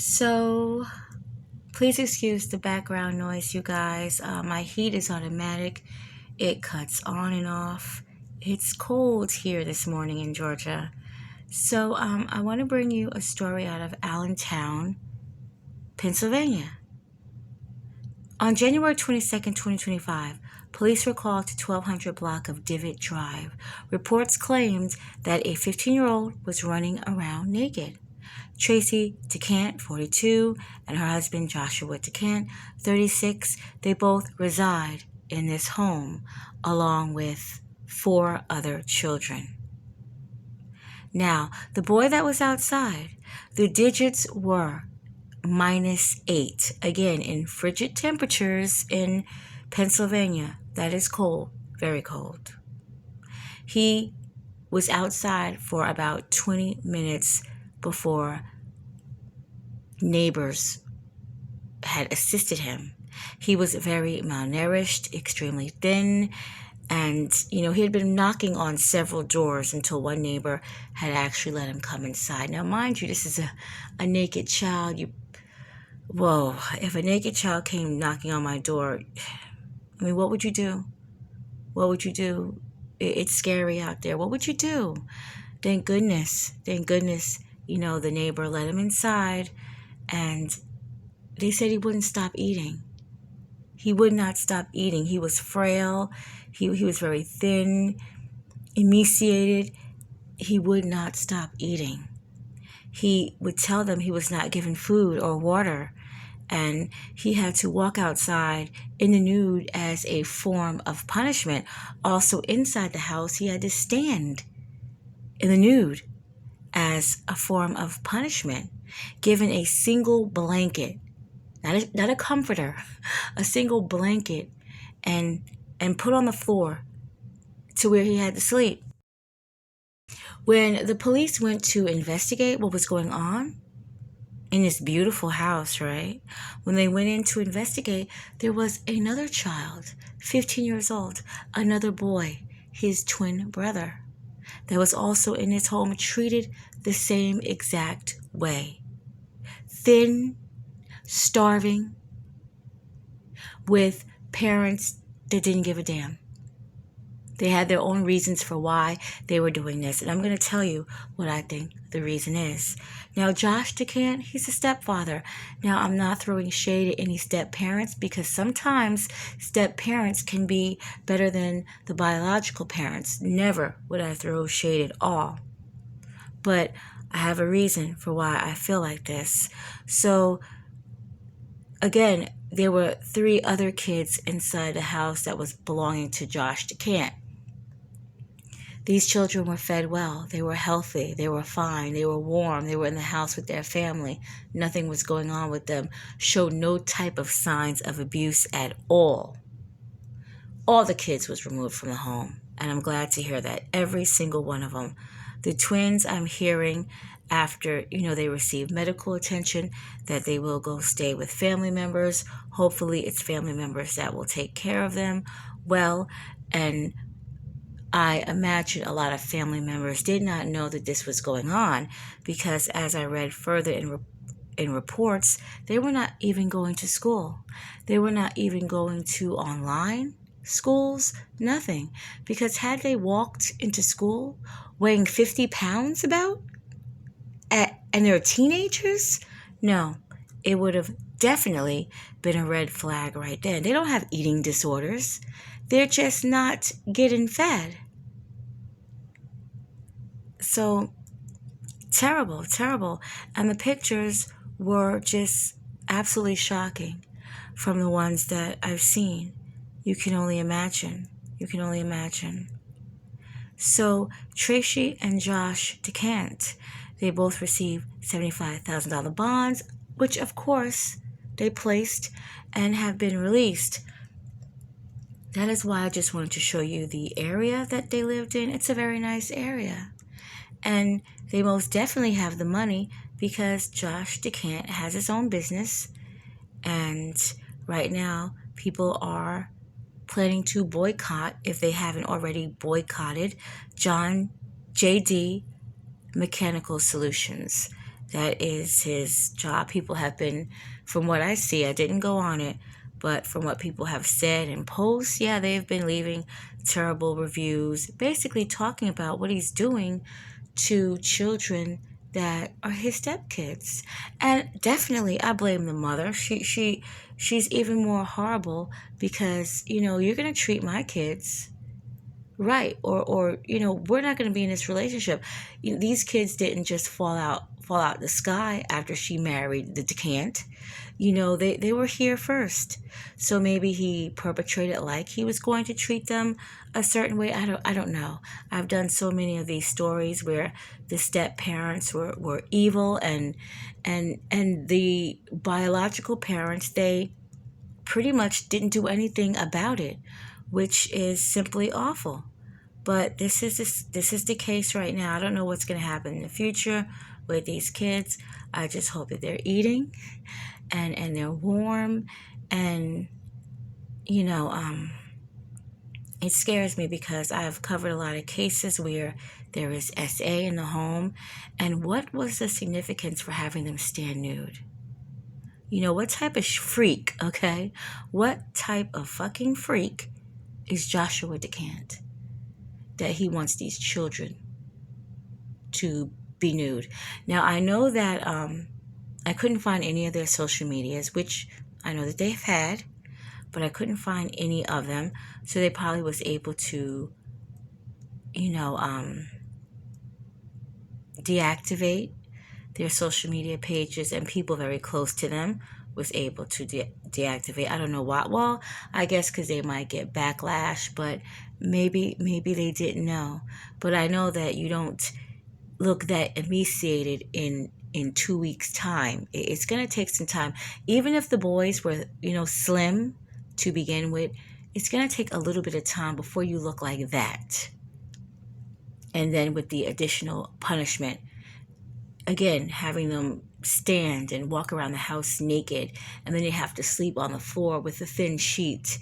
So, please excuse the background noise, you guys. My heat is automatic, it cuts on and off. It's cold here this morning in Georgia. So, I want to bring you a story out of Allentown, Pennsylvania. On January 22nd, 2025, police were called to 1200 block of Divot Drive. Reports claimed that a 15-year-old was running around naked. Tracy Decant, 42, and her husband Joshua Decant, 36, they both reside in this home along with 4 other children. Now, the boy that was outside, the digits were -8. Again, in frigid temperatures in Pennsylvania, that is cold, very cold. He was outside for about 20 minutes before neighbors had assisted him. He was very malnourished, extremely thin, and he had been knocking on several doors until one neighbor had actually let him come inside. Now, mind you, this is a naked child. If a naked child came knocking on my door, what would you do? What would you do? It's scary out there. What would you do? Thank goodness, the neighbor let him inside, and they said he wouldn't stop eating. He would not stop eating. He was frail. He was very thin, emaciated. He would not stop eating. He would tell them he was not given food or water, and he had to walk outside in the nude as a form of punishment. Also, inside the house, he had to stand in the nude as a form of punishment, given a single blanket, not a comforter, a single blanket, and put on the floor to where he had to sleep. When the police went to investigate what was going on in this beautiful house, right? When they went in to investigate, there was another child, 15 years old, another boy, his twin brother, that was also in his home, treated the same exact way. Thin, starving, with parents that didn't give a damn. They had their own reasons for why they were doing this. And I'm going to tell you what I think the reason is. Now, Josh Decant, he's a stepfather. Now, I'm not throwing shade at any step-parents, because sometimes step-parents can be better than the biological parents. Never would I throw shade at all. But I have a reason for why I feel like this. So, again, there were 3 other kids inside the house that was belonging to Josh Decant. These children were fed well. They were healthy. They were fine. They were warm. They were in the house with their family. Nothing was going on with them. Showed no type of signs of abuse at all. All the kids was removed from the home. And I'm glad to hear that. Every single one of them. The twins, I'm hearing after, they receive medical attention, that they will go stay with family members. Hopefully it's family members that will take care of them well. And I imagine a lot of family members did not know that this was going on, because as I read further in reports, they were not even going to school. They were not even going to online schools, nothing. Because had they walked into school weighing 50 pounds and they're teenagers, no, it would have definitely been a red flag right then. They don't have eating disorders. They're just not getting fed. So terrible, terrible. And the pictures were just absolutely shocking from the ones that I've seen. You can only imagine. So Tracy and Josh Decant, they both received $75,000 bonds, which of course they placed and have been released. That is why I just wanted to show you the area that they lived in. It's a very nice area. And they most definitely have the money, because Josh Decant has his own business. And right now, people are planning to boycott, if they haven't already boycotted, John J.D. Mechanical Solutions. That is his job. People have been, from what I see, I didn't go on it, but from what people have said and posts, yeah, they've been leaving terrible reviews, basically talking about what he's doing to children that are his stepkids. And definitely I blame the mother. She's even more horrible because, you're going to treat my kids right, or we're not going to be in this relationship. These kids didn't just fall out the sky after she married the Decant. They were here first. So maybe he perpetrated like he was going to treat them a certain way. I don't know. I've done so many of these stories where the step parents were evil, and the biological parents, they pretty much didn't do anything about it, which is simply awful. But this is the case right now. I don't know what's going to happen in the future with these kids. I just hope that they're eating and they're warm, and it scares me because I've covered a lot of cases where there is SA in the home, and what was the significance for having them stand nude? What type of freak, okay? What type of fucking freak is Joshua Decant that he wants these children to be nude? Now, I know that I couldn't find any of their social medias, which I know that they've had, but I couldn't find any of them. So they probably was able to, deactivate their social media pages, and people very close to them was able to deactivate. I don't know why. Well, I guess because they might get backlash, but maybe they didn't know. But I know that you don't look that emaciated in 2 weeks time. It's going to take some time. Even if the boys were slim to begin with, it's going to take a little bit of time before you look like that. And then with the additional punishment, again, having them stand and walk around the house naked, and then they have to sleep on the floor with a thin sheet.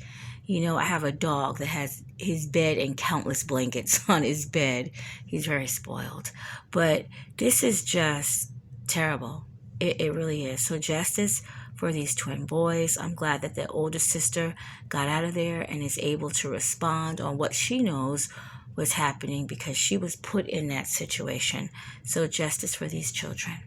I have a dog that has his bed and countless blankets on his bed. He's very spoiled. But this is just terrible. It really is. So justice for these twin boys. I'm glad that the older sister got out of there and is able to respond on what she knows was happening because she was put in that situation. So justice for these children.